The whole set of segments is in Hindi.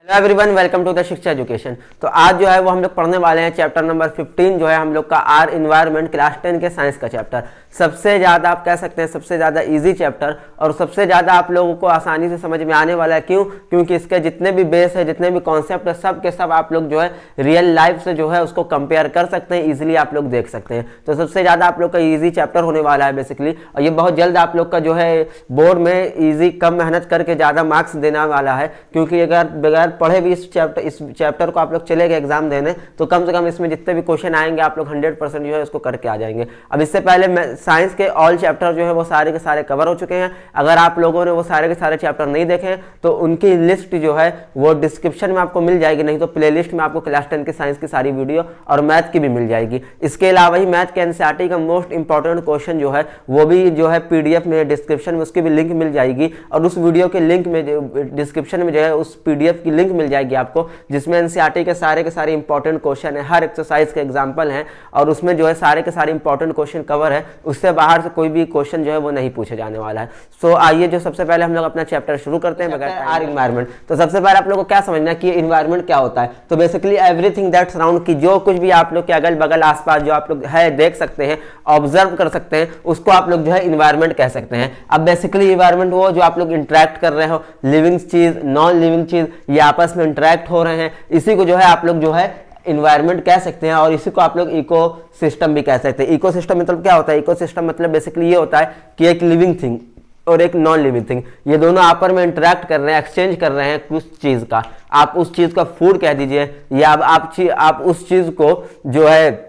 Hello everyone, welcome to the Shiksha education. तो आज जो है वो हम लोग पढ़ने वाले हैं चैप्टर नंबर 15 जो है हम लोग का आर इन्वायरमेंट क्लास 10 के साइंस का चैप्टर। सबसे ज़्यादा आप कह सकते हैं सबसे ज़्यादा इजी चैप्टर और सबसे ज़्यादा आप लोगों को आसानी से समझ में आने वाला है। क्यों? क्योंकि इसके जितने भी बेस है, जितने भी कॉन्सेप्ट है, सब के सब आप लोग जो है रियल लाइफ से जो है उसको कंपेयर कर सकते हैं, ईजिली आप लोग देख सकते हैं। तो सबसे ज़्यादा आप लोग का ईजी चैप्टर होने वाला है बेसिकली, और ये बहुत जल्द आप लोग का जो है बोर्ड में ईजी कम मेहनत करके ज़्यादा मार्क्स देने वाला है। क्योंकि अगर बगैर पढ़े भी इस चैप्टर को आप लोग चले गए एग्जाम देने तो कम से कम इसमें जितने भी क्वेश्चन आएंगे आप लोग 100% जो है उसको करके आ जाएंगे। अब इससे पहले साइंस के ऑल चैप्टर जो है वो सारे के सारे कवर हो चुके हैं। अगर आप लोगों ने वो सारे के सारे चैप्टर नहीं देखे तो उनकी लिस्ट जो है वो डिस्क्रिप्शन में आपको मिल जाएगी, नहीं तो प्लेलिस्ट में आपको क्लास 10 की साइंस की सारी वीडियो और मैथ की भी मिल जाएगी। इसके अलावा ही मैथ के एनसीईआरटी का मोस्ट इंपॉर्टेंट क्वेश्चन जो है वो भी जो है पीडीएफ में डिस्क्रिप्शन में उसकी भी लिंक मिल जाएगी, और उस वीडियो के लिंक में डिस्क्रिप्शन में जो है उस पीडीएफ की लिंक मिल जाएगी आपको, जिसमें एनसीईआरटी के सारे इंपॉर्टेंट क्वेश्चन है, हर एक्सरसाइज के एग्जांपल हैं, और उसमें जो है सारे के सारे इंपॉर्टेंट क्वेश्चन कवर है। उससे बाहर से कोई भी क्वेश्चन जो है वो नहीं पूछे जाने वाला है। सो आइए जो सबसे पहले हम लोग अपना चैप्टर शुरू करते हैं बगैर आर इन्वायरमेंट। तो सबसे पहले आप लोगों को क्या समझना है कि इन्वायरमेंट क्या होता है। तो बेसिकली एवरीथिंग दैट सराउंड, की जो कुछ भी आप लोग के अगल बगल आसपास जो आप लोग है देख सकते हैं, ऑब्जर्व कर सकते हैं, उसको आप लोग जो है इन्वायरमेंट कह सकते हैं। अब बेसिकली इन्वायरमेंट वो जो आप लोग इंटरेक्ट कर रहे हो, लिविंग चीज नॉन लिविंग चीज ये आपस में इंटरेक्ट हो रहे हैं, इसी को जो है आप लोग जो है इन्वायरमेंट कह सकते हैं, और इसी को आप लोग इको सिस्टम भी कह सकते हैं। इको सिस्टम मतलब क्या होता है? इको सिस्टम मतलब बेसिकली ये होता है कि एक लिविंग थिंग और एक नॉन लिविंग थिंग ये दोनों आपस में इंटरेक्ट कर रहे हैं, एक्सचेंज कर रहे हैं कुछ चीज का। आप उस चीज का फूड कह दीजिए, या आप उस चीज को जो है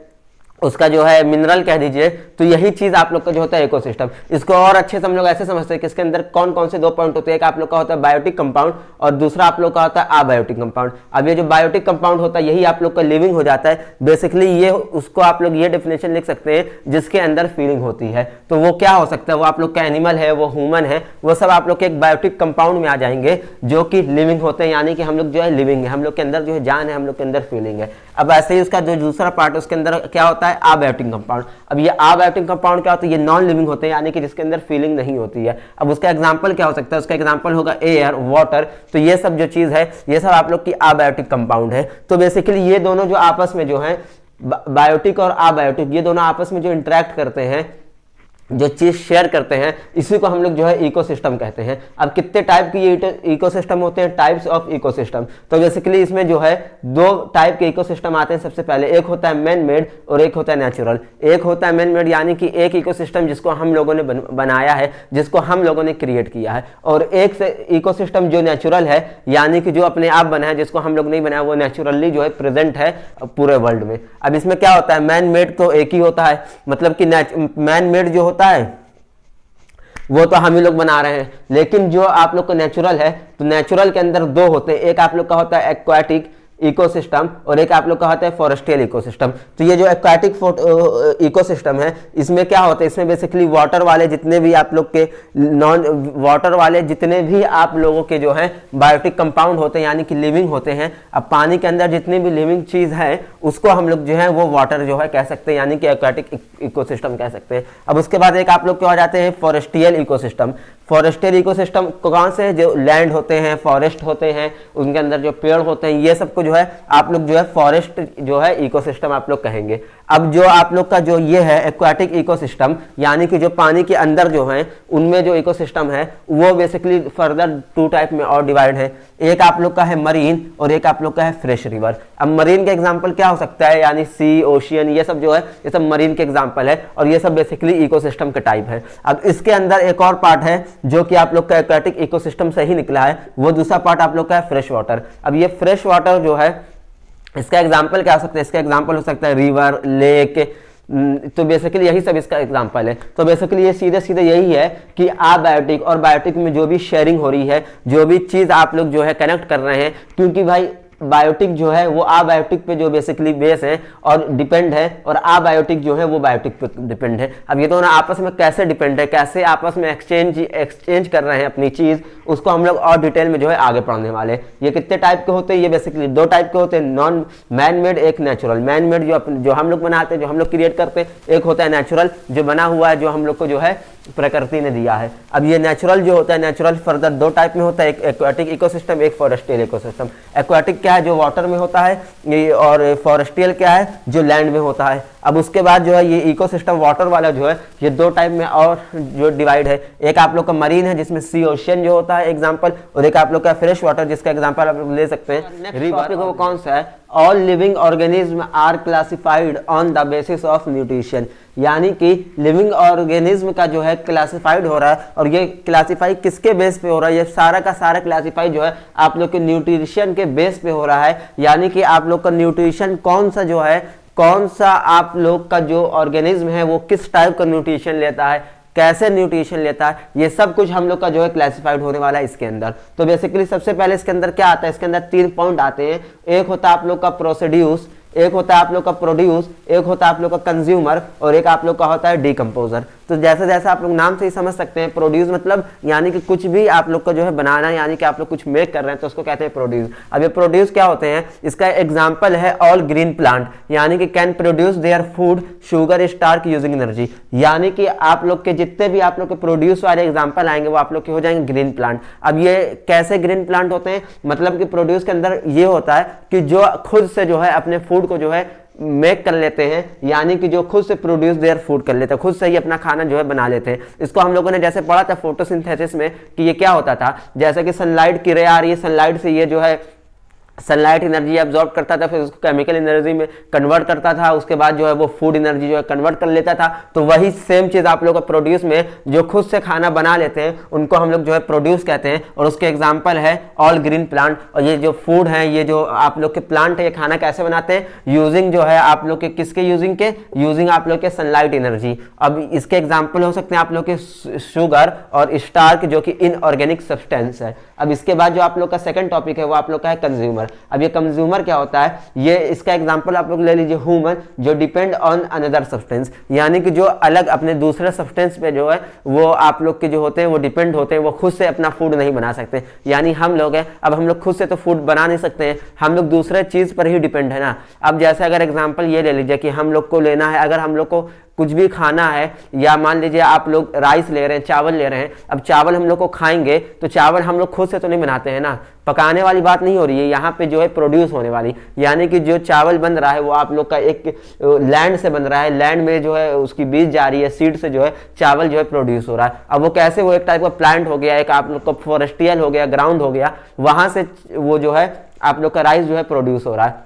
उसका जो है मिनरल कह दीजिए। तो यही चीज आप लोग का जो होता है इकोसिस्टम। इसको और अच्छे से हम लोग ऐसे समझते हैं कि इसके अंदर कौन कौन से दो पॉइंट होते हैं। एक आप लोग का होता है बायोटिक कंपाउंड और दूसरा आप लोग का होता है अबायोटिक कंपाउंड। अब ये जो बायोटिक कंपाउंड होता है यही आप लोग का लिविंग हो जाता है। बेसिकली ये उसको आप लोग ये डेफिनेशन लिख सकते हैं जिसके अंदर फीलिंग होती है। तो वो क्या हो सकता है? वो आप लोग का एनिमल है, वो ह्यूमन है, वो सब आप लोग के एक बायोटिक कंपाउंड में आ जाएंगे जो कि लिविंग होते हैं, यानी कि हम लोग जो है लिविंग है, हम लोग के अंदर जो है जान है, हम लोग के अंदर फीलिंग है। अब ऐसे ही उसका जो दूसरा पार्ट उसके अंदर क्या होता है? Abiotic compound. अब ये अबायोटिक कंपाउंड क्या होता है? ये नॉन लिविंग होते हैं, यानी कि जिसके अंदर फीलिंग नहीं होती है। अब उसका एग्जांपल क्या हो सकता है? उसका एग्जांपल होगा एयर, वाटर। तो ये सब जो चीज है ये सब आप लोग की अबायोटिक कंपाउंड है। तो बेसिकली ये दोनों जो आपस में जो है बायोटिक और अबायोटिक ये दोनों आपस में जो इंटरेक्ट करते हैं, जो चीज शेयर करते हैं, इसी को हम लोग जो है इकोसिस्टम कहते हैं। अब कितने टाइप की ये इकोसिस्टम होते हैं? Types of ecosystem. तो बेसिकली इसमें जो है दो टाइप के इकोसिस्टम आते हैं। सबसे पहले एक होता है मैन मेड और एक होता है नेचुरल। एक होता है मैन मेड यानी कि एक इकोसिस्टम जिसको हम लोगों ने बनाया है, जिसको हम लोगों ने क्रिएट किया है, और एक से इकोसिस्टम जो नेचुरल है यानी कि जो अपने आप बना है, जिसको हम लोग नहीं बनाया, वो नेचुरली जो है प्रेजेंट है पूरे वर्ल्ड में। अब इसमें क्या होता है? मैन मेड तो एक ही होता है, मतलब कि मैन मेड जो होता है वो तो हम ही लोग बना रहे हैं, लेकिन जो आप लोग को नेचुरल है तो नेचुरल के अंदर दो होते हैं। एक आप लोग का होता है एक्वाटिक इकोसिस्टम और एक आप लोग का होता है फॉरेस्टियल इकोसिस्टम। तो ये जो एक्वाटिक इकोसिस्टम है इसमें क्या होता है? इसमें बेसिकली वाटर वाले जितने भी आप लोग के नॉन वाटर वाले जितने भी आप लोगों के जो है बायोटिक कंपाउंड होते हैं, यानी कि लिविंग होते हैं। अब पानी के अंदर जितनी भी लिविंग चीज है उसको हम लोग जो है वो वाटर जो है कह सकते हैं, यानी कि एक्वाटिक इकोसिस्टम कह सकते हैं। अब उसके बाद एक आप लोग क्या हो जाते हैं? फॉरेस्टियल इकोसिस्टम। फॉरेस्टियल इकोसिस्टम कौन से? जो लैंड होते हैं, फॉरेस्ट होते हैं, उनके अंदर जो पेड़ होते हैं, ये सबको जो है आप लोग जो है फॉरेस्ट जो है इकोसिस्टम आप लोग कहेंगे। अब जो आप लोग का जो ये है एक्वाटिक इकोसिस्टम, यानी कि जो पानी के अंदर जो है उनमें जो इकोसिस्टम है वो बेसिकली फर्दर टू टाइप में और डिवाइड है। एक आप लोग का है मरीन और एक आप लोग का है फ्रेश रिवर। अब मरीन का एग्जांपल क्या हो सकता है? यानी सी, ओशियन, ये सब जो है ये सब मरीन के एग्जांपल है, और ये सब बेसिकली इकोसिस्टम के टाइप है। अब इसके अंदर एक और पार्ट है जो कि आप लोग का एक्वाटिक इकोसिस्टम से ही निकला है, वो दूसरा पार्ट आप लोग का है फ्रेश वाटर। अब ये फ्रेश वाटर जो है इसका एग्जाम्पल क्या हो सकता है? इसका एग्जाम्पल हो सकता है रिवर, लेक। तो बेसिकली यही सब इसका एग्जांपल है। तो बेसिकली ये सीधे सीधे यही है कि अबायोटिक और बायोटिक में जो भी शेयरिंग हो रही है, जो भी चीज आप लोग जो है कनेक्ट कर रहे हैं, क्योंकि भाई बायोटिक जो है वो अबायोटिक पे जो बेसिकली बेस है और डिपेंड है, और अबायोटिक जो है वो बायोटिक पे डिपेंड है। अब ये दोनों आपस में कैसे डिपेंड है, कैसे आपस में एक्सचेंज कर रहे हैं अपनी चीज, उसको हम लोग और डिटेल में जो है आगे पढ़ने वाले हैं। ये कितने टाइप के होते हैं? ये बेसिकली दो टाइप के होते हैं, नॉन मैन मेड, एक नेचुरल। मैन मेड जो हम लोग बनाते हैं, जो हम लोग क्रिएट करते हैं, एक होता है नेचुरल जो बना हुआ है, जो हम लोग को जो है प्रकृति ने दिया है। अब ये नेचुरल जो होता है, नेचुरल फर्दर दो टाइप में होता है, एक एक्वाटिक इकोसिस्टम, एक फॉरेस्टियल इकोसिस्टम। एक्वाटिक क्या है, जो वाटर में होता है, और फॉरेस्टियल क्या है, जो लैंड में होता है। अब उसके बाद जो है ये इकोसिस्टम वाटर वाला जो है ये दो टाइप में और जो डिवाइड है, एक आप लोग का मरीन है जिसमें सी ओशियन जो होता है एग्जांपल, और एक आप लोग का फ्रेश वाटर जिसका एग्जांपल आप लोग ले सकते हैं रिवर। वो कौन सा है, all living organism are classified on the basis of nutrition, यानी कि लिविंग ऑर्गेनिज्म का जो है क्लासिफाइड हो रहा है, और ये क्लासिफाई किसके बेस पे हो रहा है, ये सारा का सारा क्लासिफाई जो है आप लोग के न्यूट्रिशन के बेस पे हो रहा है। यानी कि आप लोग का न्यूट्रिशन कौन सा जो है, कौन सा आप लोग का जो ऑर्गेनिज्म है वो किस टाइप का न्यूट्रिशन लेता है, कैसे न्यूट्रिशन लेता है, ये सब कुछ हम लोग का जो है क्लासिफाइड होने वाला है इसके अंदर। तो बेसिकली सबसे पहले इसके अंदर क्या आता है, इसके अंदर 3 पॉइंट आते हैं। एक होता है आप लोग का प्रोसेड्यूस, एक होता है आप लोग का प्रोड्यूस, एक होता है आप लोग का कंज्यूमर, और एक आप लोग का होता है डिकम्पोजर। तो जैसे जैसे आप लोग नाम से ही समझ सकते हैं, प्रोड्यूस मतलब यानी कि कुछ भी आप लोग का जो है बनाना, यानी कि आप लोग कुछ मेक कर रहे हैं तो उसको कहते हैं प्रोड्यूस। अब ये प्रोड्यूस क्या होते हैं, इसका एग्जांपल है ऑल ग्रीन प्लांट, यानी कि can produce their food sugar starch using energy, यानी कि आप लोग के जितने भी आप लोग के प्रोड्यूस वाले एग्जांपल आएंगे वो आप लोग के हो जाएंगे ग्रीन प्लांट। अब ये कैसे ग्रीन प्लांट होते हैं, मतलब कि प्रोड्यूस के अंदर ये होता है कि जो खुद से जो है अपने फूड को जो है मेक कर लेते हैं, यानी कि जो खुद से प्रोड्यूस देयर फूड कर लेते हैं, खुद से ही अपना खाना जो है बना लेते हैं। इसको हम लोगों ने जैसे पढ़ा था फोटोसिंथेसिस में कि ये क्या होता था, जैसे कि सनलाइट की रे आ रही है, सनलाइट से ये जो है सनलाइट एनर्जी एब्जॉर्ब करता था, फिर उसको केमिकल एनर्जी में कन्वर्ट करता था, उसके बाद जो है वो फूड एनर्जी जो है कन्वर्ट कर लेता था। तो वही सेम चीज आप लोग का प्रोड्यूस में जो खुद से खाना बना लेते हैं उनको हम लोग जो है प्रोड्यूस कहते हैं, और उसके एग्जांपल है ऑल ग्रीन प्लांट। और ये जो फूड है, ये जो आप लोग के प्लांट है, ये खाना कैसे बनाते हैं, यूजिंग जो है आप लोग के किसके यूजिंग के, यूजिंग आप लोग के सनलाइट एनर्जी। अब इसके एग्जाम्पल हो सकते हैं आप लोग के शुगर और स्टार्च जो कि इनऑर्गेनिक सब्सटेंस है। अब इसके बाद जो आप लोग का सेकंड टॉपिक है वो आप लोग का है कंज्यूमर। अब ये कंज्यूमर क्या होता है, ये इसका एग्जांपल आप लोग ले लीजिए ह्यूमन जो डिपेंड ऑन अनदर सब्सटेंस, यानी कि जो अलग अपने दूसरे सब्सटेंस पे जो है वो आप लोग के जो होते हैं वो डिपेंड होते हैं, वो खुद से अपना फूड नहीं बना सकते। यानी हम लोग हैं, अब हम लोग खुद से तो फूड बना नहीं सकते हैं, हम लोग दूसरे चीज पर ही डिपेंड है ना। अब जैसे अगर एग्जांपल ये ले लीजिए कि हम लोग को लेना है, अगर हम लोग को कुछ भी खाना है, या मान लीजिए आप लोग राइस ले रहे हैं, चावल ले रहे हैं, अब चावल हम लोग को खाएंगे तो चावल हम लोग खुद से तो नहीं बनाते हैं ना, पकाने वाली बात नहीं हो रही है यहाँ पे, जो है प्रोड्यूस होने वाली, यानी कि जो चावल बन रहा है वो आप लोग का एक लैंड से बन रहा है, लैंड में जो है उसकी बीज जा रही है, सीड से जो है चावल जो है प्रोड्यूस हो रहा है। अब वो कैसे, वो एक टाइप का प्लांट हो गया, एक आप लोग का फॉरेस्टियल हो गया, ग्राउंड हो गया, वहां से वो जो है आप लोग का राइस जो है प्रोड्यूस हो रहा है।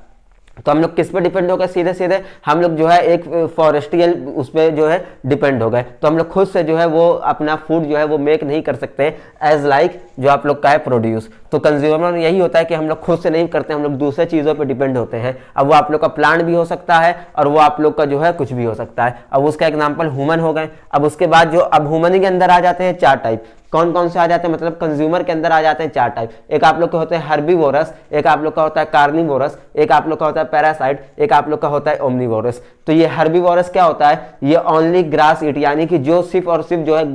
तो हम लोग किस पे डिपेंड हो गए, सीधे सीधे हम लोग जो है एक फॉरेस्टियल उस पे जो है डिपेंड हो गए। तो हम लोग खुद से जो है वो अपना फूड जो है वो मेक नहीं कर सकते एज लाइक जो आप लोग का है प्रोड्यूस। तो कंज्यूमर यही होता है कि हम लोग खुद से नहीं करते, हम लोग दूसरे चीजों पे डिपेंड होते हैं। अब वो आप लोग का प्लांट भी हो सकता है और वो आप लोग का जो है कुछ भी हो सकता है। अब उसका एग्जाम्पल ह्यूमन हो गए। अब उसके बाद जो अब ह्यूमन के अंदर आ जाते हैं 4 टाइप, कौन कौन से आ जाते हैं, मतलब कंज्यूमर के अंदर आ जाते हैं 4 टाइप। एक आप लोग का होता है हर्बीवोरस, एक आप लोग का होता है कार्निवोरस, एक आप लोग का होता है पैरासाइट, एक आप लोग का होता है ओमनीवोरस। तो ये हर्बीवोरस क्या होता है, ये ओनली ग्रास ईट, यानी कि जो सिर्फ और सिर्फ जो है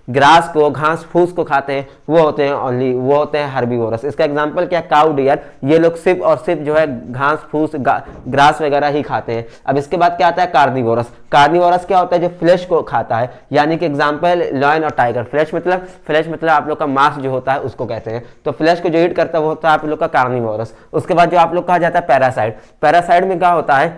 ग्रास को, घास फूस को खाते हैं वो होते हैं ओनली, वो होते हैं हर्बीवोरस। इसका एग्जांपल क्या, काउ डियर, ये लोग सिर्फ और सिर्फ जो है घास फूस ग्रास वगैरह ही खाते हैं। अब इसके बाद क्या आता है कार्निवोरस। कार्निवोरस क्या होता है, जो फ्लैश को खाता है, यानी कि एग्जांपल लॉयन और टाइगर। फ्लैश मतलब आप लोग का मांस जो होता है उसको कहते हैं। तो फ्लैश को जो ईट करता है वो होता है आप लोग का कार्निवोरस। उसके बाद जो आप लोग कहा जाता है पैरासाइट। पैरासाइट में क्या होता है,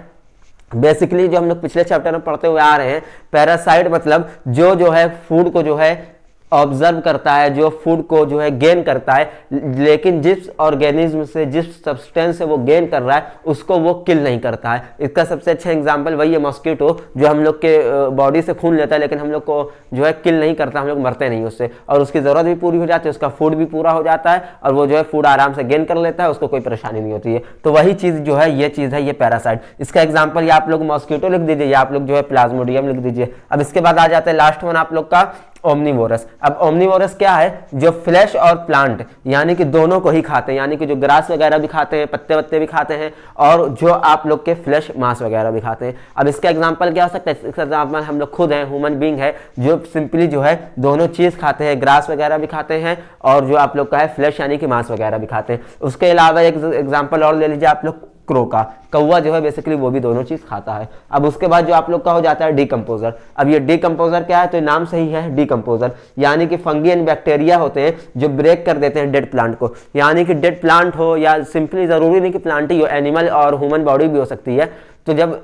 बेसिकली जो हम लोग पिछले चैप्टर में पढ़ते हुए आ रहे हैं, पैरासाइट मतलब जो है फूड को जो है ऑब्जर्व करता है, जो फूड को जो है गेन करता है, लेकिन जिस ऑर्गेनिज्म से, जिस सब्सटेंस से वो गेन कर रहा है उसको वो किल नहीं करता है। इसका सबसे अच्छा एग्जांपल वही है मॉस्किटो, जो हम लोग के बॉडी से खून लेता है लेकिन हम लोग को जो है किल नहीं करता, हम लोग मरते नहीं उससे, और उसकी जरूरत भी पूरी हो जाती है, उसका फूड भी पूरा हो जाता है और वो जो है फूड आराम से गेन कर लेता है, उसको कोई परेशानी नहीं होती है। तो वही चीज जो है ये चीज है, ये पैरासाइट। इसका एग्जाम्पल या आप लोग मॉस्किटो लिख दीजिए या आप लोग जो है प्लाज्मोडियम लिख दीजिए। अब इसके बाद आ जाता है लास्ट वन आप लोग का ओमनीवोरस। अब ओमनीवोरस क्या है, जो फ्लैश और प्लांट यानी कि दोनों को ही खाते हैं, यानी कि जो ग्रास वगैरह भी खाते हैं, पत्ते वत्ते भी खाते हैं, और जो आप लोग के फ्लैश मांस वगैरह भी खाते हैं। अब इसका एग्जांपल क्या हो सकता है, इसका एग्जांपल हम लोग खुद हैं, ह्यूमन बीइंग है, जो सिंपली जो है दोनों चीज खाते हैं, ग्रास वगैरह भी खाते हैं और जो आप लोग का है फ्लैश यानी कि मांस वगैरह भी खाते हैं। उसके अलावा एक एग्जाम्पल और ले लीजिए आप लोग क्रो का, कौवा जो है बेसिकली वो भी दोनों चीज खाता है। अब उसके बाद जो आप लोग का हो जाता है डीकंपोजर। अब ये डीकंपोजर क्या है, तो नाम सही है डीकंपोजर, यानी कि फंगी एंड बैक्टीरिया होते हैं जो ब्रेक कर देते हैं डेड प्लांट को, यानी कि डेड प्लांट हो या सिंपली जरूरी नहीं कि प्लांट ही हो, एनिमल और ह्यूमन बॉडी भी हो सकती है। तो जब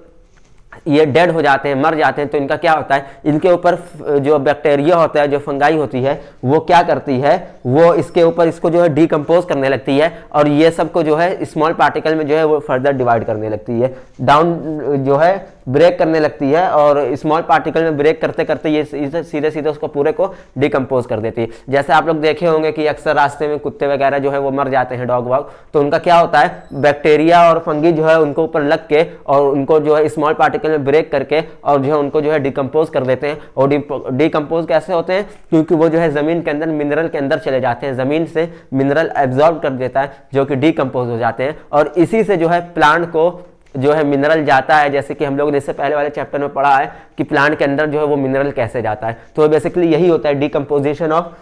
ये डेड हो जाते हैं, मर जाते हैं, तो इनका क्या होता है, इनके ऊपर जो बैक्टीरिया होता है, जो फंगाई होती है, वो क्या करती है, वो इसके ऊपर इसको जो है डीकंपोज करने लगती है और ये सब को जो है स्मॉल पार्टिकल में जो है वो फर्दर डिवाइड करने लगती है, डाउन जो है ब्रेक करने लगती है और स्मॉल पार्टिकल में ब्रेक करते करते ये सीधे सीधे उसको पूरे को डिकम्पोज कर देती है। जैसे आप लोग देखे होंगे कि अक्सर रास्ते में कुत्ते वगैरह जो है वो मर जाते हैं, डॉग वॉग, तो उनका क्या होता है, बैक्टीरिया और फंगी जो है उनको ऊपर लग के और उनको जो है स्मॉल पार्टिकल में ब्रेक करके और जो है उनको जो है डिकम्पोज कर देते हैं। और डिकम्पोज कैसे होते हैं, क्योंकि वो जो है जमीन के अंदर मिनरल के अंदर चले जाते हैं, जमीन से मिनरल एब्जॉर्ब कर देता है जो कि डिकम्पोज हो जाते हैं और इसी से जो है प्लांट को जो है मिनरल जाता है। जैसे कि हम लोग ने इससे पहले वाले चैप्टर में पढ़ा है कि प्लांट के अंदर जो है वो मिनरल कैसे जाता है, तो बेसिकली यही होता है डिकम्पोजिशन ऑफ,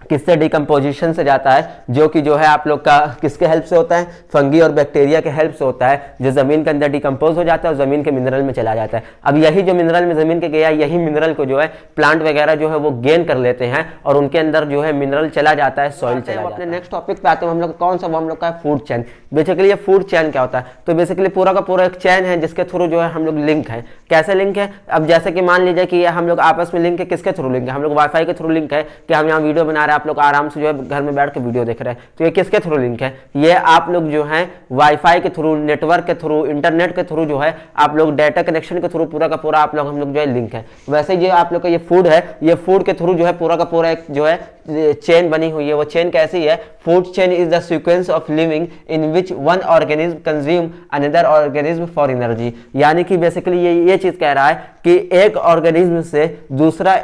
किससे डिकम्पोजिशन से जाता है, जो कि जो है आप लोग का किसके हेल्प से होता है, फंगी और बैक्टीरिया के हेल्प से होता है, जो जमीन के अंदर डिकम्पोज हो जाता है और जमीन के मिनरल में चला जाता है। अब यही जो मिनरल में जमीन के गया, यही मिनरल को जो है प्लांट वगैरह जो है वो गेन कर लेते हैं और उनके अंदर जो है मिनरल चला जाता है, सॉइल चला जाता है। अपने नेक्स्ट टॉपिक पे आते हैं हम लोग, कौन सा, वो हम लोग का फूड चेन। बेसिकली ये फूड चेन क्या होता है, तो बेसिकली पूरा का पूरा एक चेन है जिसके थ्रू जो है हम लोग लिंक है। कैसे लिंक है, अब जैसे कि मान लीजिए कि हम लोग आपस में लिंक है, किसके थ्रू लिंक है, हम लोग वाईफाई के थ्रू लिंक है कि हम यहाँ वीडियो बना रहे हैं, आप लोग आराम से जो है घर में बैठ के वीडियो देख रहे हैं, तो ये किसके थ्रू लिंक है, ये आप लोग जो है वाईफाई के थ्रू, नेटवर्क के थ्रू, इंटरनेट के थ्रू जो है आप लोग डाटा कनेक्शन के थ्रू पूरा का पूरा आप लोग हम लोग जो है लिंक है। वैसे ये आप लोग का ये फूड है, ये फूड के थ्रू जो है पूरा का पूरा एक जो है चेन बनी हुई है। वो चेन कैसी है, food chain is the sequence of living in which one organism consume another organism for energy, यानी कि बेसिकली ये चीज कह रहा है कि एक ऑर्गेनिज्म से दूसरा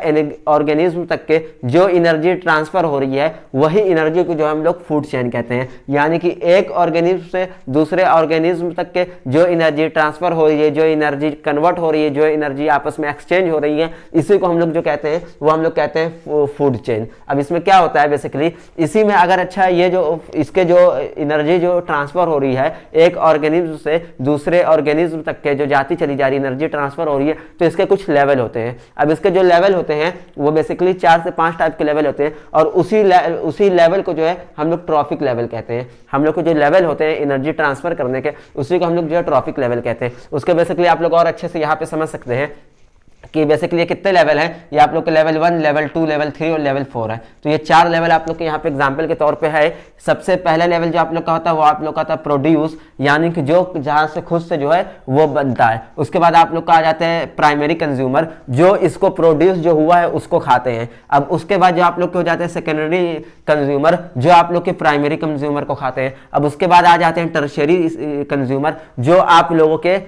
ऑर्गेनिज्म तक के जो एनर्जी ट्रांसफर हो रही है वही एनर्जी को जो हम लोग फूड चेन कहते हैं। यानी कि एक ऑर्गेनिज्म से दूसरे ऑर्गेनिज्म तक के जो एनर्जी ट्रांसफर हो रही है, जो एनर्जी कन्वर्ट हो रही है, जो एनर्जी आपस में एक्सचेंज हो रही है, इसी को हम लोग जो कहते हैं वो हम लोग कहते हैं फूड चेन। अब इसमें क्या होता है, बेसिकली इसी में अगर अच्छा ये जो इसके जो एनर्जी जो ट्रांसफर हो रही है एक ऑर्गेनिज्म से दूसरे ऑर्गेनिज्म तक के जो जाती चली जा रही एनर्जी ट्रांसफर हो रही है, तो इसके कुछ लेवल होते हैं। अब इसके जो लेवल होते हैं वो बेसिकली 4 से 5 टाइप के लेवल होते हैं और उसी लेवल को जो है हम लोग ट्रॉफिक लेवल कहते हैं। हम लोग को जो लेवल होते हैं एनर्जी ट्रांसफर करने के, उसी को हम लोग जो है ट्रॉफिक लेवल कहते हैं। उसके बेसिकली आप लोग और अच्छे से यहाँ पे समझ सकते हैं कि बेसिकली ये कितने लेवल हैं, ये आप लोग के लेवल 1, लेवल 2, लेवल 3 और लेवल 4 है। तो ये 4 लेवल आप लोग के यहाँ पे एग्जांपल के तौर पे है। सबसे पहला लेवल जो आप लोग का होता है वो आप लोग का होता है प्रोड्यूस, यानी कि जो जहाँ से खुद से जो है वो बनता है। उसके बाद आप लोग का आ जाते हैं प्राइमरी कंज्यूमर, जो इसको प्रोड्यूस जो हुआ है उसको खाते हैं। अब उसके बाद जो आप लोग के हो जाते हैं सेकेंडरी कंज्यूमर, जो आप लोग के प्राइमरी कंज्यूमर को खाते हैं। अब उसके बाद आ जाते हैं टर्शियरी कंज्यूमर, जो आप लोगों के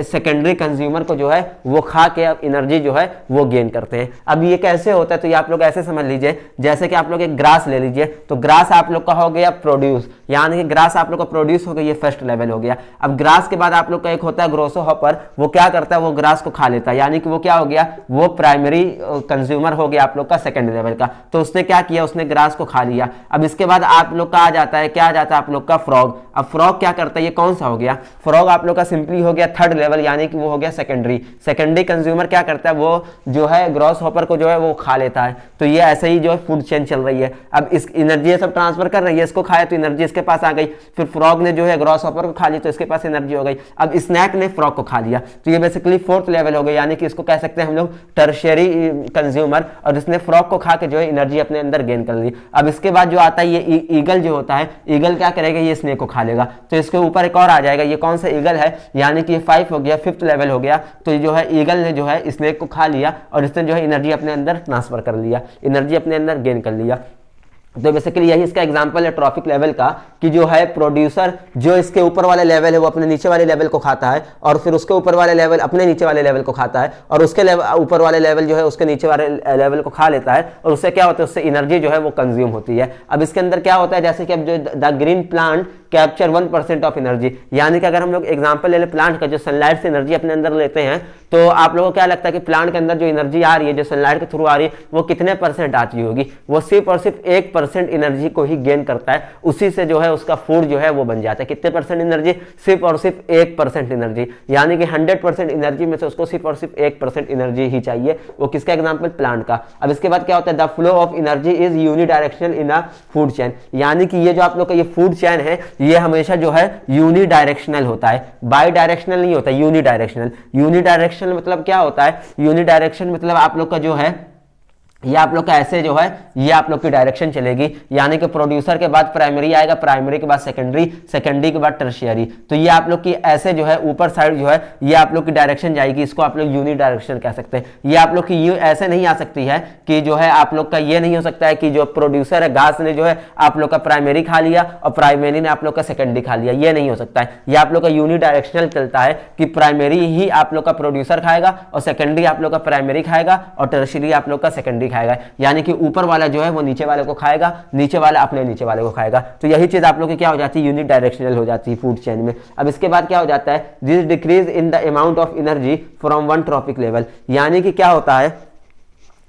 सेकेंडरी कंज्यूमर को जो है वो खा के एनर्जी जो है वो गेन करते हैं। अब ये कैसे होता है, तो ये आप लोग ऐसे समझ लीजिए, जैसे कि आप लोग एक ग्रास ले लीजिए, तो ग्रास आप लोग का हो गया प्रोड्यूस, यानी कि ग्रास आप लोग का प्रोड्यूस हो गया, ये फर्स्ट लेवल हो गया। अब ग्रास के बाद आप लोग का एक होता है ग्रोसोहॉपर, वो क्या करता है, वो ग्रास को खा लेता है, यानी कि वो क्या हो गया, वो प्राइमरी कंज्यूमर हो गया आप लोग का सेकेंड लेवल का। तो उसने क्या किया, उसने ग्रास को खा लिया। अब इसके बाद आप लोग का आ जाता है, क्या आ जाता है आप लोग का फ्रॉग। अब फ्रॉग क्या करता है, ये कौन सा हो गया, फ्रॉग आप लोग का सिंपली हो गया थर्ड लेवल, यानी कि वो हो गया सेकेंडरी कंज्यूमर। क्या करता है, वो जो है ग्रॉस हॉपर को जो है वो खा लेता है। तो ये ऐसे ही जो है फूड चेन चल रही है। अब इस एनर्जी सब ट्रांसफर कर रही है, इसको खाया तो एनर्जी इसके पास आ गई, फिर फ्रॉग ने जो है ग्रॉस हॉपर को खा लिया तो इसके पास एनर्जी हो गई। अब स्नैक ने फ्रॉग को खा लिया, तो ये बेसिकली फोर्थ लेवल हो गया, यानी कि इसको कह सकते हैं हम लोग टर्शियरी कंज्यूमर, और इसने फ्रॉग को खा के जो है एनर्जी अपने अंदर गेन कर ली। अब इसके बाद जो आता है ये ईगल जो होता है, ईगल क्या करेगा, ये स्नेक को खा लेगा, तो इसके ऊपर एक और आ जाएगा, ये कौन सा ईगल है, यानी कि ये 5 हो गया, 5th लेवल हो गया। तो जो है ईगल ने जो है स्नेक को खा लिया और इसने जो है एनर्जी अपने अंदर ट्रांसफर कर लिया, एनर्जी अपने अंदर गेन कर लिया। तो बेसिकली यही इसका एग्जांपल है ट्रॉफिक लेवल का, कि जो है प्रोड्यूसर जो इसके ऊपर वाले लेवल है वो अपने नीचे वाले लेवल को खाता है, और फिर उसके ऊपर वाले लेवल अपने नीचे वाले लेवल को खाता है, और उसके ऊपर वाले लेवल जो है उसके नीचे वाले लेवल को खा लेता है, और उससे क्या होता है, उससे एनर्जी जो है वो कंज्यूम होती है। अब इसके अंदर क्या होता है, जैसे कि अब जो the green plant capture 1% of energy. यानी कि अगर हम लोग एग्जांपल ले ले प्लांट का, जो सनलाइट से एनर्जी अपने अंदर लेते हैं, तो आप लोगों को क्या लगता है कि प्लांट के अंदर जो एनर्जी आ रही है, जो सनलाइट के थ्रू आ रही है, वो कितने परसेंट आती होगी? वो सिर्फ और सिर्फ 1% एनर्जी को ही गेन करता है, उसी से जो है उसका फूड जो है वो बन जाता है। कितने परसेंट एनर्जी? सिर्फ और सिर्फ 1% एनर्जी। यानी कि 100% एनर्जी में से उसको सिर्फ और सिर्फ 1% एनर्जी ही चाहिए। वो किसका एग्जाम्पल? प्लांट का। अब इसके बाद क्या होता है? The flow of energy is unidirectional in a food chain. यानी कि ये जो आप लोग का ये फूड चेन है, ये हमेशा जो है यूनिडायरेक्शनल होता है, बाई डायरेक्शनल नहीं होता, यूनिडायरेक्शनल। यूनिडायरेक्शनल मतलब क्या होता है? यूनिडायरेक्शन मतलब आप लोग का जो है ये आप लोग का ऐसे जो है ये आप लोग की डायरेक्शन चलेगी। यानी कि प्रोड्यूसर के बाद प्राइमरी आएगा, प्राइमरी के बाद सेकेंडरी, सेकेंडरी के बाद टर्शियरी। तो ये आप लोग की ऐसे जो है ऊपर साइड जो है ये आप लोग की डायरेक्शन जाएगी। इसको आप लोग यूनि डायरेक्शन कह सकते हैं। ये आप लोग की यू ऐसे नहीं आ सकती है कि जो है आप लोग का ये नहीं हो सकता है कि जो प्रोड्यूसर है घास ने जो है आप लोग का प्राइमरी खा लिया और प्राइमरी ने आप लोग का सेकेंडरी खा लिया, ये नहीं हो सकता है। ये आप लोग का यूनि डायरेक्शनल चलता है कि प्राइमरी ही आप लोग का प्रोड्यूसर खाएगा और सेकेंडरी आप लोग का प्राइमरी खाएगा और टर्शियरी आप लोग का सेकेंडरी खाएगा। यानी कि ऊपर वाला जो है वो नीचे वाले को खाएगा, नीचे वाला अपने नीचे वाले को खाएगा। तो यही चीज आप लोग की क्या हो जाती है? यूनिट डायरेक्शनल हो जाती है फूड चेन में। अब इसके बाद क्या हो जाता है? This decrease in the amount of energy from one trophic level. यानी कि क्या होता है,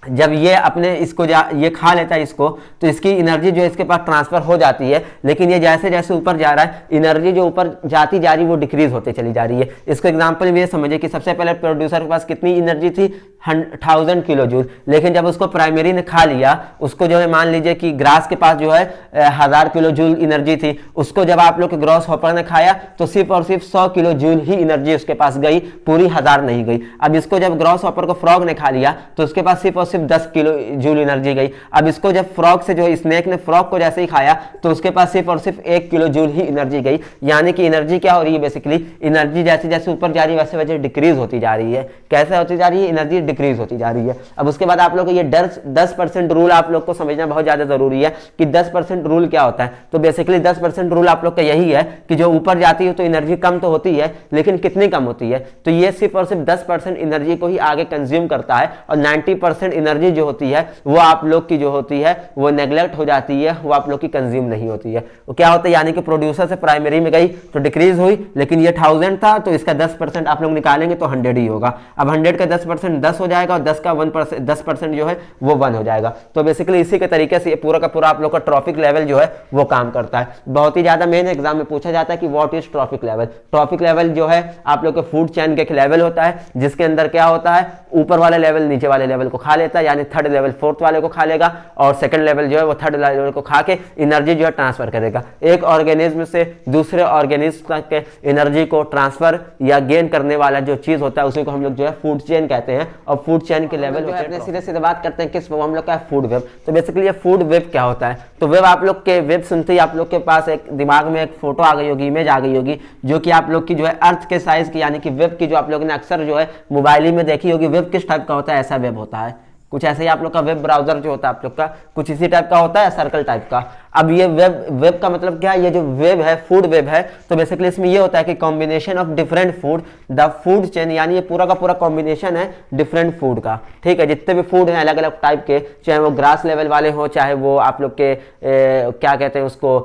जब ये अपने इसको ये खा लेता है इसको, तो इसकी एनर्जी जो है इसके पास ट्रांसफर हो जाती है। लेकिन ये जैसे जैसे ऊपर जा रहा है, एनर्जी जो ऊपर जाती जा रही है वो डिक्रीज होते चली जा रही है। इसको एग्जांपल में ये समझिए कि सबसे पहले प्रोड्यूसर के पास कितनी एनर्जी थी? 1000 किलो जूल। लेकिन जब उसको प्राइमरी ने खा लिया, उसको जो है मान लीजिए कि ग्रास के पास जो है 1000 किलो जूल एनर्जी थी, उसको जब आप लोग के ग्रॉस हॉपर ने खाया तो सिर्फ और सिर्फ 100 किलो जूल ही एनर्जी उसके पास गई, पूरी 1000 नहीं गई। अब इसको जब ग्रॉस हॉपर को फ्रॉग ने खा लिया तो उसके पास सिर्फ और सिर्फ 10 किलो जूल एनर्जी गई। अब इसको जब फ्रॉग से जो स्नेक ने फ्रॉग को जैसे ही खाया तो उसके पास सिर्फ और सिर्फ 1 किलो जूल ही एनर्जी गई। यानी कि एनर्जी क्या हो रही है? बेसिकली एनर्जी जैसे जैसे ऊपर जा रही है वैसे वैसे डिक्रीज होती जा रही है। कैसे होती जा रही है? एनर्जी डिक्रीज होती जा रही है। अब उसके बाद आप लोग को ये 10% रूल आप लोग को समझना बहुत ज्यादा जरूरी है कि 10% रूल क्या होता है। तो बेसिकली 10% रूल आप लोग का यही है कि जो ऊपर जाती है तो एनर्जी कम तो होती है, लेकिन कितनी कम होती है? तो ये सिर्फ और सिर्फ 10% एनर्जी को ही आगे कंज्यूम करता है और 90% एनर्जी जो होती है वो आप लोग की जो होती है वो नेग्लेक्ट हो जाती है, वो आप लोग की कंज्यूम नहीं होती है। वो क्या होता है? यानी कि प्रोड्यूसर से प्राइमरी में गई तो डिक्रीज हुई, लेकिन ये 1000 था तो इसका 10% आप लोग निकालेंगे तो 100 ही होगा। अब 100 का 10% 10 हो जाएगा और 10 का 10% जो है वो 1 हो जाएगा। तो बेसिकली इसी के तरीके से ये पूरा का पूरा आप लोग का ट्रॉफिक लेवल जो है वो काम करता है। बहुत ही ज्यादा मेन एग्जाम में पूछा जाता है कि what is trophic level. Trophic level जो है आप लोग के फूड चेन के एक लेवल होता है जिसके अंदर क्या होता है? ऊपर वाला लेवल नीचे वाले लेवल को खा लेता है, यानी थर्ड लेवल फोर्थ वाले को खा लेगा और सेकंड लेवल जो है वो थर्ड लेवल को खा के एनर्जी जो है ट्रांसफर करेगा। एक ऑर्गेनिज्म से दूसरे ऑर्गेनिज्म तक के एनर्जी को ट्रांसफर या गेन करने वाला जो चीज होता है उसी को हम लोग जो है फूड चेन कहते हैं। और फूड चेन के लेवल जो है सीधे सीधे बात करते हैं किस वो हम लोग का फूड वेब। तो बेसिकली ये फूड वेब क्या होता है? तो वेब आप लोग के वेब सुनते ही आप लोग के पास एक दिमाग में एक फोटो आ गई होगी, इमेज आ गई होगी, जो कि आप लोग की जो है अर्थ के साइज की, यानी कि वेब की जो आप लोग ने अक्सर जो है मोबाइल में देखी होगी। वेब किस टाइप का होता है? ऐसा वेब होता है कुछ ऐसे ही आप लोग का वेब ब्राउजर जो होता है आप लोग का कुछ इसी टाइप का होता है, सर्कल टाइप का। अब ये वेब का मतलब क्या है? ये जो वेब है फूड वेब है, तो बेसिकली इसमें ये होता है कि combination of different food the food chain, यानी ये पूरा का पूरा कॉम्बिनेशन है डिफरेंट फूड का। ठीक है, जितने भी फूड हैं अलग अलग टाइप के, चाहे वो ग्रास लेवल वाले हो, चाहे वो आप लोग के क्या कहते हैं उसको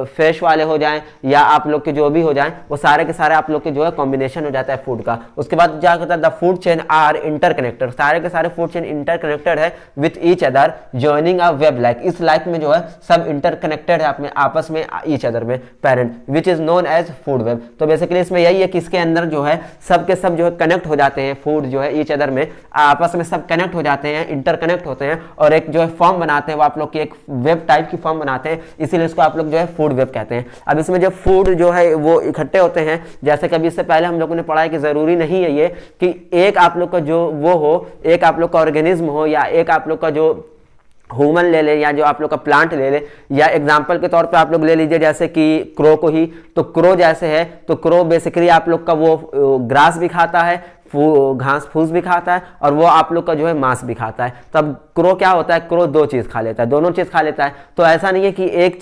फ्रेश वाले हो जाएं, या आप लोग के जो भी हो जाएं, वो सारे के सारे आप लोग के जो है कॉम्बिनेशन हो जाता है फूड का। उसके बाद क्या होता है? The food chain are interconnected, सारे के सारे फूड चेन इंटरकनेक्टेड है with each other joining a web like. इस लाइक में जो है सब इंटरकनेक्टेड है अपने आपस में ईच अदर में parent, which is known as food web. तो बेसिकली इसमें यही है कि इसके अंदर जो है सब के सब जो है कनेक्ट हो जाते हैं, फूड जो है ईच अदर में आपस में सब कनेक्ट हो जाते हैं, इंटरकनेक्ट होते हैं और एक जो है फॉर्म बनाते हैं, वो आप लोग की एक वेब टाइप की फॉर्म बनाते हैं, इसीलिए इसको आप लोग जो है फूड वेब कहते हैं। अब इसमें जो फूड जो है वो इकट्ठे होते हैं, जैसे कभी इससे पहले हम लोगों ने पढ़ा है कि जरूरी नहीं है ये कि एक आप लोग का जो वो हो, एक आप लोग का ऑर्गेनिज्म हो, या एक आप लोग का जो ह्यूमन ले ले, या जो आप लोग का प्लांट ले ले, या एग्जाम्पल के तौर पे आप लोग ले लीजिए जैसे कि क्रो को ही। तो क्रो जैसे है तो क्रो बेसिकली आप लोग का वो ग्रास भी खाता है, घास फूस भी खाता है और वो आप लोग का जो है मांस भी खाता है। तब क्रो क्या होता है, क्रो दो चीज खा लेता है, दोनों चीज खा लेता है। तो ऐसा नहीं है कि एक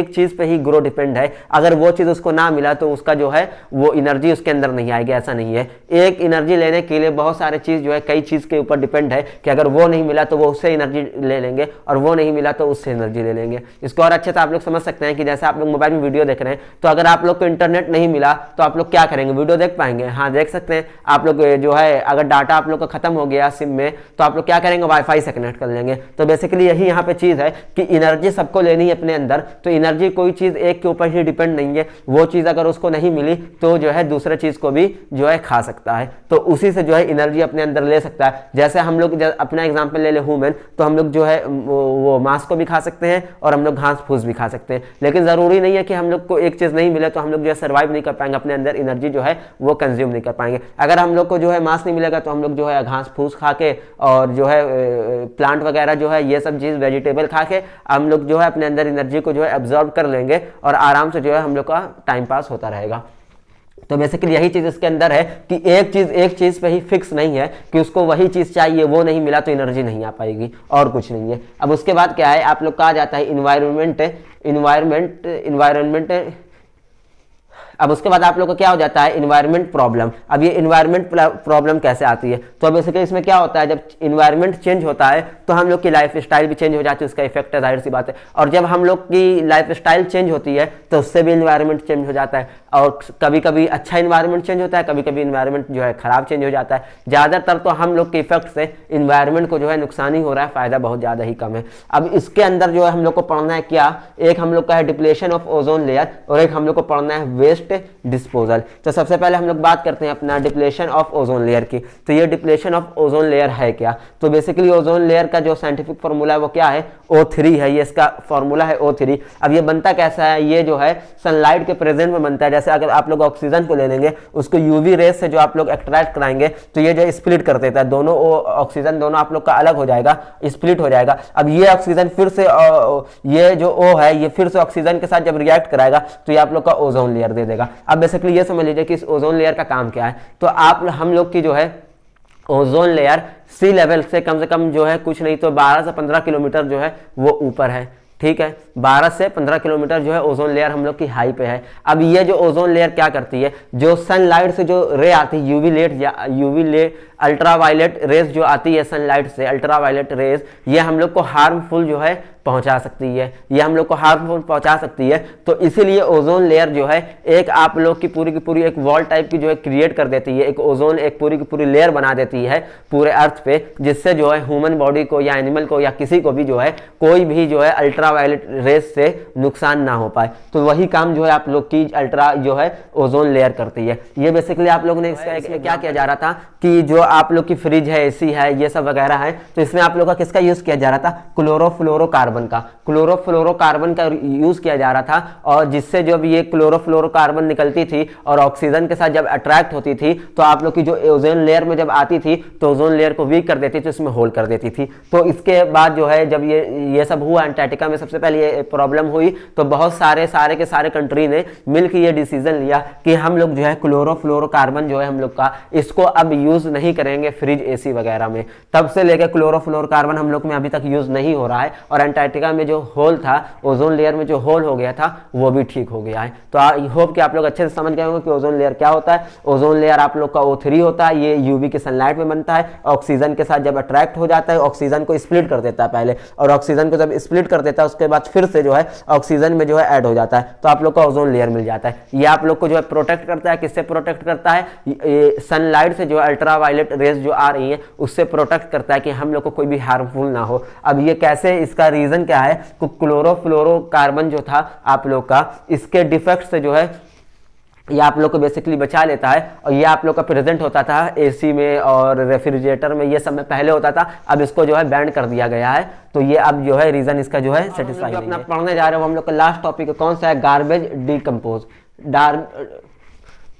चीज पे ही ग्रो डिपेंड है, अगर वो चीज उसको ना मिला तो उसका जो है वो एनर्जी उसके अंदर नहीं आएगी, ऐसा नहीं है। एक एनर्जी लेने के लिए बहुत सारे चीज जो है कई चीज के ऊपर डिपेंड है कि अगर वो नहीं मिला तो वो उससे एनर्जी ले लेंगे और वो नहीं मिला तो उससे एनर्जी ले लेंगे। इसको और अच्छे से आप लोग समझ सकते हैं कि जैसे आप लोग मोबाइल में वीडियो देख रहे हैं, तो अगर आप लोग को इंटरनेट नहीं मिला तो आप लोग क्या करेंगे, वीडियो देख पाएंगे? हाँ देख सकते हैं। आप लोग जो है अगर डाटा आप लोग का खत्म हो गया सिम में तो आप लोग क्या करेंगे, वाईफाई से कनेक्ट कर लेंगे। तो बेसिकली यही यहाँ पे चीज है कि एनर्जी सबको लेनी है अपने अंदर, तो एनर्जी कोई चीज एक के ऊपर ही डिपेंड नहीं है। वो चीज अगर उसको नहीं मिली तो जो है दूसरे चीज को भी जो है खा सकता है, तो उसी से जो है एनर्जी अपने अंदर ले सकता है। जैसे हम लोग अपना एग्जांपल ले ले ह्यूमन, तो हम लोग जो है वो मांस को भी खा सकते हैं और हम लोग घास फूस भी खा सकते हैं, लेकिन जरूरी नहीं है कि हम लोग को एक चीज नहीं मिले तो हम लोग जो है सर्वाइव नहीं कर पाएंगे, अपने अंदर एनर्जी जो है वो कंज्यूम नहीं कर पाएंगे। अगर हम लोग को जो है मांस नहीं मिलेगा तो हम लोग जो है घास फूस खा के और जो है प्लांट वगैरह जो है ये सब चीज वेजिटेबल खा के हम लोग जो है अपने अंदर एनर्जी को जो है एब्जॉर्ब कर लेंगे और आराम से जो है हम लोग का टाइम पास होता रहेगा। तो बेसिकली यही चीज इसके अंदर है कि एक चीज पे ही फिक्स नहीं है कि उसको वही चीज चाहिए, वो नहीं मिला तो एनर्जी नहीं आ पाएगी, और कुछ नहीं है। अब उसके बाद क्या है, आप लोग कहा जाता है इन्वायरमेंट। अब उसके बाद आप लोग को क्या हो जाता है, इन्वायरमेंट प्रॉब्लम। अब ये इन्वायरमेंट प्रॉब्लम कैसे आती है, तो बेसिकली इसमें क्या होता है, जब इन्वायरमेंट चेंज होता है तो हम लोग की लाइफ स्टाइल भी चेंज हो जाती है, उसका इफेक्ट है, जाहिर सी बात है। और जब हम लोग की लाइफ स्टाइल चेंज होती है तो उससे भी इन्वायरमेंट चेंज हो जाता है, और कभी कभी अच्छा इन्वायरमेंट चेंज होता है, कभी कभी इन्वायरमेंट जो है खराब चेंज हो जाता है। ज़्यादातर तो हम लोग के इफेक्ट से इन्वायरमेंट को जो है नुकसान ही हो रहा है, फायदा बहुत ज़्यादा ही कम है। अब इसके अंदर जो है हम लोग को पढ़ना है क्या, एक हम लोग का है डिप्लेशन ऑफ ओजोन लेयर और एक हम लोग को पढ़ना है वेस्ट डिस्पोजल। तो सबसे पहले हम लोग बात करते हैं अपना डिप्लेशन ऑफ ओजोन लेयर की। तो ये डिप्लेशन ऑफ ओजोन लेयर है क्या, तो बेसिकली ओजोन लेयर का जो साइंटिफिक फॉर्मूला है वो क्या है, O3 है, ये इसका फॉर्मूला है O3। अब ये बनता कैसा है, ये जो है सनलाइट के प्रेजेंट में बनता है। जैसे अगर आप लोग ऑक्सीजन को ले लेंगे, उसको यूवी रेज से जो आप लोग एक्सट्रैक्ट कराएंगे तो ये जो स्प्लिट कर देता है, दोनों ऑक्सीजन दोनों आप लोग का अलग हो जाएगा, स्प्लिट हो जाएगा। अब ये ऑक्सीजन फिर से ये जो O है ये फिर से ऑक्सीजन के साथ जब रिएक्ट कराएगा तो ये आप लोग का ओजोन लेयर दे देगा। अब बेसिकली ये समझ लीजिए कि इस ओजोन लेयर का काम क्या है। तो हम लोग की जो है ओजोन लेयर सी लेवल से कम जो है कुछ नहीं तो 12 से 15 किलोमीटर जो है वो ऊपर है, ठीक है। 12 से 15 किलोमीटर जो है ओजोन लेयर हम लोग की हाई पे है। अब ये जो ओजोन लेयर क्या करती है, जो सनलाइट से जो रे आती है, यूवी अल्ट्रावायलेट रेज जो आती है सनलाइट से, अल्ट्रावायलेट रेज, ये हम लोग को हार्मफुल जो है पहुंचा सकती है, ये हम लोग को हार्मफुल पहुंचा सकती है। तो इसीलिए ओजोन लेयर जो है एक आप लोग की पूरी एक वॉल टाइप की जो है क्रिएट कर देती है, एक ओजोन एक पूरी की पूरी लेयर बना देती है पूरे अर्थ पे, जिससे जो है ह्यूमन बॉडी को या एनिमल को या किसी को भी जो है कोई भी जो है अल्ट्रावायलेट रेज से नुकसान ना हो पाए। तो वही काम जो है आप लोग की अल्ट्रा जो है ओजोन लेयर करती है। ये बेसिकली आप लोगों ने इसमें क्या किया जा रहा था कि जो आप लोग की फ्रिज है, एसी है, ये सब वगैरह है, तो इसमें आप लोग का किसका यूज किया जा रहा था, क्लोरोफ्लोरोकार्बन का यूज किया जा रहा था। और जिससे जब ये क्लोरोफ्लोरोकार्बन निकलती थी और ऑक्सीजन के साथ जब अट्रैक्ट होती थी तो आप लोग की जो ओजोन लेयर में जब आती थी तो ओजोन लेयर को वीक कर देती थी, उसमें होल कर देती थी। तो इसके बाद जो है जब ये सब हुआ, अंटार्कटिका में सबसे पहले ये प्रॉब्लम हुई, तो बहुत सारे के सारे कंट्री ने मिलकर ये डिसीजन लिया कि हम लोग जो है क्लोरोफ्लोरोकार्बन जो है हम लोग का, इसको अब यूज नहीं करेंगे फ्रिज, एसी वगैरह में। तब से लेकर क्लोरोफ्लोरोकार्बन हम लोग में अभी तक यूज नहीं हो रहा है, और अंटार्कटिका में जो होल था, ओजोन लेयर में जो होल हो गया था, वो भी ठीक हो गया है। तो आई होप कि आप लोग अच्छे से समझ गए होंगे कि ओजोन लेयर क्या होता है। ओजोन लेयर आप लोग का O3 होता है, ये यूवी के सनलाइट में बनता है, ऑक्सीजन के साथ जब अट्रैक्ट हो जाता है, ऑक्सीजन को स्प्लिट कर देता है पहले, और ऑक्सीजन को जब स्प्लिट कर देता है उसके बाद फिर से जो है ऑक्सीजन में जो है ऐड हो जाता है, तो आप लोग का ओजोन लेयर मिल जाता है। ये आप लोग को जो है प्रोटेक्ट करता है, किससे प्रोटेक्ट करता है, सनलाइट से जो अल्ट्रावायलेट रेज जो आ रही है उससे प्रोटेक्ट करता है कि हम लोग को कोई भी हार्मफुल ना हो। अब ये कैसे, इसका रीजन क्या है, क्लोरोफ्लोरोकार्बन जो था आप लोग का, इसके डिफेक्ट से जो है ये आप लोग को बेसिकली बचा लेता है, और ये आप लोग का प्रेजेंट होता था एसी में और रेफ्रिजरेटर में, ये सब में पहले होता था, अब इसको जो है बैन कर दिया गया है। तो ये अब जो है रीजन इसका जो है सेटिस्फाई अपना पढ़ने जा रहे हो। हम लोग का लास्ट टॉपिक कौन सा है, गार्बेज डिकम्पोज।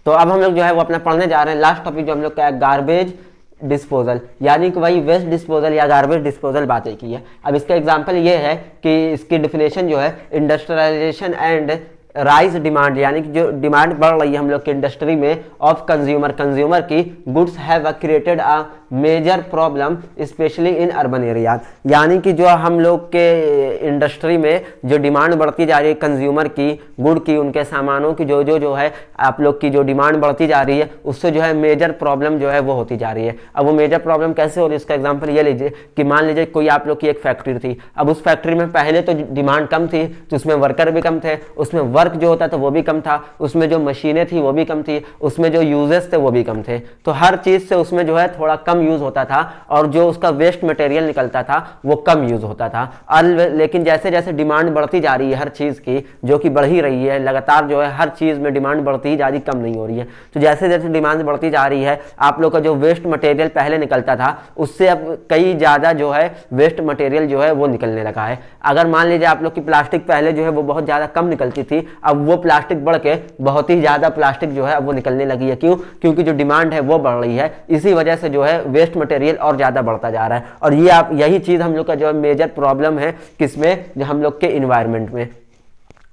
तो अब हम लोग जो है वो अपना पढ़ने जा रहे हैं लास्ट टॉपिक जो हम लोग का है गार्बेज डिस्पोजल, यानी कि वही वेस्ट डिस्पोजल या गार्बेज डिस्पोजल बातें की है। अब इसका एग्जांपल ये है कि इसकी डेफिनेशन जो है इंडस्ट्रियलाइजेशन एंड राइज डिमांड, यानी कि जो डिमांड बढ़ रही है हम लोग की इंडस्ट्री में ऑफ कंज्यूमर की goods have created a major problem specially in urban areas. यानी कि जो हम लोग के इंडस्ट्री में जो डिमांड बढ़ती जा रही है कंज्यूमर की, गुड की, उनके सामानों की जो है आप लोग की जो डिमांड बढ़ती जा रही है, उससे जो है मेजर प्रॉब्लम जो है वो होती जा रही है। अब वो मेजर प्रॉब्लम कैसे हो रही है, इसका एग्जांपल ये लीजिए कि मान लीजिए कोई आप लोग की एक फैक्ट्री थी। अब उस फैक्ट्री में पहले तो डिमांड कम थी, तो उसमें वर्कर भी कम थे, उसमें वर्क जो होता था वो भी कम था, उसमें जो मशीनें थी वो भी कम थी, उसमें जो यूजेस थे वो भी कम थे। तो हर चीज से उसमें जो है थोड़ा कम यूज होता था और जो उसका वेस्ट मटेरियल निकलता था वो कम यूज होता था। और लेकिन जैसे जैसे डिमांड बढ़ती जा रही है हर चीज की, जो कि बढ़ ही रही है लगातार, जो है हर चीज में डिमांड बढ़ती ही जा रही, कम नहीं हो रही है। तो जैसे जैसे डिमांड बढ़ती जा रही है, आप लोग का जो वेस्ट मटेरियल पहले निकलता था उससे अब कई ज्यादा जो है वेस्ट मटेरियल जो है वो निकलने लगा है। अगर मान लीजिए आप लोग की प्लास्टिक पहले जो है वो बहुत ज्यादा कम निकलती थी, अब वो प्लास्टिक बढ़ के बहुत ही ज्यादा प्लास्टिक जो है अब वो निकलने लगी है। क्यों? क्योंकि जो डिमांड है वो बढ़ रही है, इसी वजह से जो है वेस्ट मटेरियल और ज्यादा बढ़ता जा रहा है। और ये यही चीज हम लोग का जो है मेजर प्रॉब्लम है किसमें, जो हम लोग के इन्वायरमेंट में।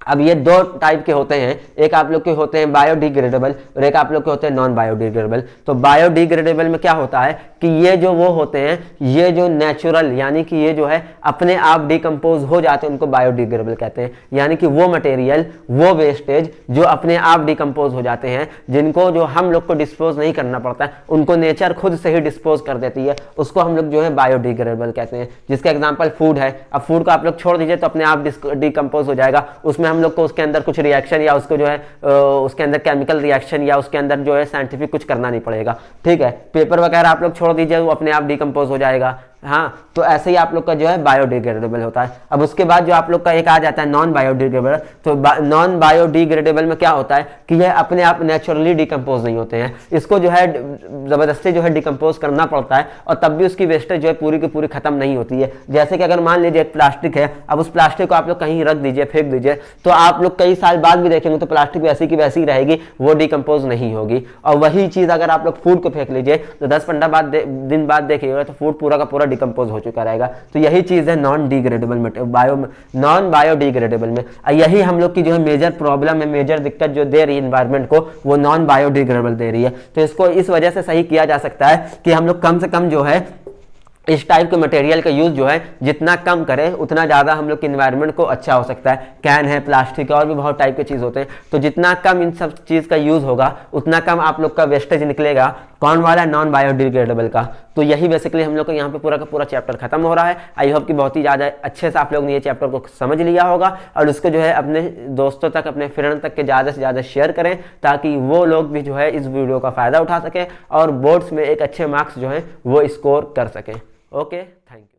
अब ये दो टाइप के होते हैं, एक आप लोग के होते हैं बायोडिग्रेडेबल और एक आप लोग के होते हैं नॉन बायोडिग्रेडेबल। तो बायोडिग्रेडेबल में क्या होता है कि ये जो वो होते हैं, ये जो नेचुरल, यानी कि ये जो है अपने आप डिकम्पोज हो जाते हैं, उनको बायोडिग्रेडेबल कहते हैं। यानी कि वो मटेरियल, वो वेस्टेज जो अपने आप डिकम्पोज हो जाते हैं, जिनको जो हम लोग को डिस्पोज नहीं करना पड़ता है, उनको नेचर खुद से ही डिस्पोज कर देती है, उसको हम लोग जो है बायोडिग्रेडेबल कहते हैं। जिसका एग्जाम्पल फूड है। अब फूड को आप लोग छोड़ दीजिए तो अपने आप डिकम्पोज हो जाएगा, उसमें हम लोग को उसके अंदर कुछ रिएक्शन या उसको जो है उसके अंदर केमिकल रिएक्शन या उसके अंदर जो है साइंटिफिक कुछ करना नहीं पड़ेगा। ठीक है, पेपर वगैरह आप लोग छोड़ दीजिए, वो अपने आप डिकम्पोज हो जाएगा। हाँ, तो ऐसे ही आप लोग का जो है बायोडिग्रेडेबल होता है। अब उसके बाद जो आप लोग का एक आ जाता है नॉन बायोडिग्रेडेबल। तो नॉन बायोडिग्रेडेबल में क्या होता है कि यह अपने आप नेचुरली डिकम्पोज नहीं होते हैं, इसको जो है जबरदस्ती जो है डिकम्पोज करना पड़ता है, और तब भी उसकी वेस्टेज जो है पूरी की पूरी खत्म नहीं होती है। जैसे कि अगर मान लीजिए एक प्लास्टिक है, अब उस प्लास्टिक को आप लोग कहीं रख दीजिए, फेंक दीजिए, तो आप लोग कई साल बाद भी देखेंगे तो प्लास्टिक वैसी की वैसी रहेगी, वो डिकम्पोज नहीं होगी। और वही चीज अगर आप लोग फूड को फेंक लीजिए तो 10-15 दिन बाद देखिएगा तो फूड पूरा का पूरा डिकम्पोज हो चुका रहेगा। तो यही चीज है नॉन बायोडिग्रेडेबल में। यही हम लोग की जो है मेजर प्रॉब्लम है, मेजर दिक्कत जो दे रही है एनवायरनमेंट को, वो नॉन बायोडिग्रेडेबल दे रही है। तो इसको इस वजह से सही किया जा सकता है कि हम लोग कम से कम जो है इस टाइप के मटेरियल का यूज जो है जितना कम करें उतना ज़्यादा हम लोग के इन्वायरमेंट को अच्छा हो सकता है। कैन है, प्लास्टिक है, और भी बहुत टाइप के चीज़ होते हैं। तो जितना कम इन सब चीज़ का यूज़ होगा उतना कम आप लोग का वेस्टेज निकलेगा। कौन वाला? नॉन बायोडिग्रेडेबल का। तो यही बेसिकली हम लोग का यहाँ पे पूरा का पूरा चैप्टर खत्म हो रहा है। आई होप कि बहुत ही ज़्यादा अच्छे से आप लोग ने ये चैप्टर को समझ लिया होगा, और उसको जो है अपने दोस्तों तक, अपने फ्रेंड तक के ज़्यादा से ज़्यादा शेयर करें, ताकि वो लोग भी जो है इस वीडियो का फ़ायदा उठा सकें और बोर्ड्स में एक अच्छे मार्क्स जो है वो स्कोर कर सकें। Okay, thank you.